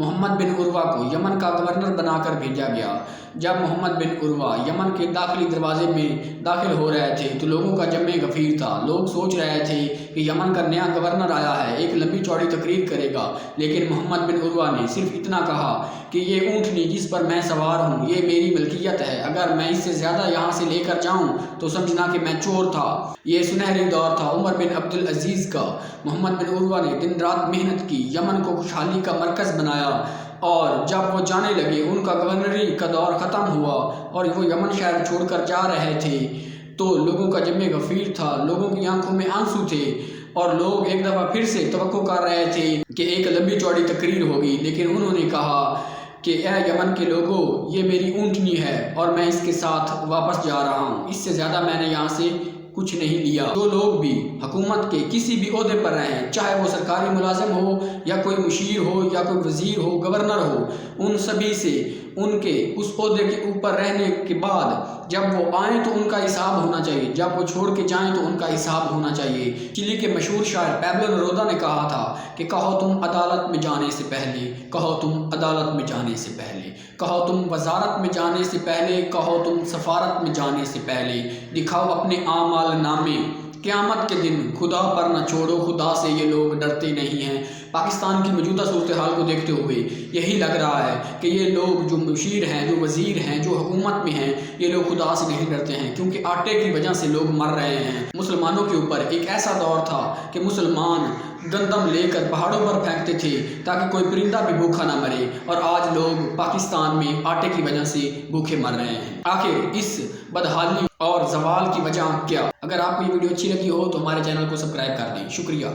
मोहम्मद बिन उर्वा को यमन का गवर्नर बनाकर भेजा गया। जब मोहम्मद बिन उर्वा यमन के दाखिली दरवाजे में दाखिल हो रहे थे तो लोगों का जमे गफीर था। लोग सोच रहे थे कि यमन का नया गवर्नर आया है, एक लंबी चौड़ी तकरीर करेगा, लेकिन मोहम्मद बिन उर्वा ने सिर्फ इतना कहा कि ये ऊँटनी जिस पर मैं सवार हूँ ये मेरी मिल्कियत है, अगर मैं इससे ज़्यादा यहाँ से लेकर जाऊँ तो समझना कि मैं चोर था। ये सुनहरी दौर था उमर बिन अब्दुल अजीज़ का। मोहम्मद बिन उर्वा ने दिन रात मेहनत की, यमन को खुशहाली का मरकज़ बनाया और जब वो जाने लगे, उनका गवर्नरी का दौर ख़त्म हुआ और वो यमन शहर छोड़कर जा रहे थे तो लोगों का जमे गफीर था, लोगों की आंखों में आंसू थे और लोग एक दफ़ा फिर से तवक्को कर रहे थे कि एक लंबी चौड़ी तकरीर होगी। लेकिन उन्होंने कहा कि ए यमन के लोगों, ये मेरी ऊँटनी है और मैं इसके साथ वापस जा रहा हूँ, इससे ज़्यादा मैंने यहाँ से कुछ नहीं लिया। जो लोग भी हुकूमत के किसी भी ओहदे पर रहें, चाहे वो सरकारी मुलाजिम हो या कोई मुशीर हो या कोई वज़ीर हो, गवर्नर हो, उन सभी से उनके उस ओहदे के ऊपर रहने के बाद जब वो आएँ तो उनका हिसाब होना चाहिए, जब वो छोड़ के जाएँ तो उनका हिसाब होना चाहिए। चिली के मशहूर शायर पैब्लो नेरूदा ने कहा था कि कहो तुम अदालत में जाने से पहले, कहो तुम अदालत में जाने से पहले, कहो तुम वजारत में जाने से पहले, कहो तुम सफारत में जाने से पहले, दिखाओ अपने आमाल नामे, क़यामत के दिन खुदा पर न छोड़ो, खुदा से ये लोग डरते नहीं हैं। पाकिस्तान की मौजूदा सूरत हाल को देखते हुए यही लग रहा है कि ये लोग जो मुशीर हैं, जो वज़ीर हैं, जो हुकूमत में हैं, ये लोग खुदा से नहीं डरते हैं, क्योंकि आटे की वजह से लोग मर रहे हैं। मुसलमानों के ऊपर एक ऐसा दौर था कि मुसलमान गंदम लेकर पहाड़ों पर फेंकते थे ताकि कोई परिंदा भी भूखा ना मरे, और आज लोग पाकिस्तान में आटे की वजह से भूखे मर रहे हैं। आखिर इस बदहाली और ज़वाल की वजह क्या? अगर आपको ये वीडियो अच्छी लगी हो तो हमारे चैनल को सब्सक्राइब कर दें। शुक्रिया।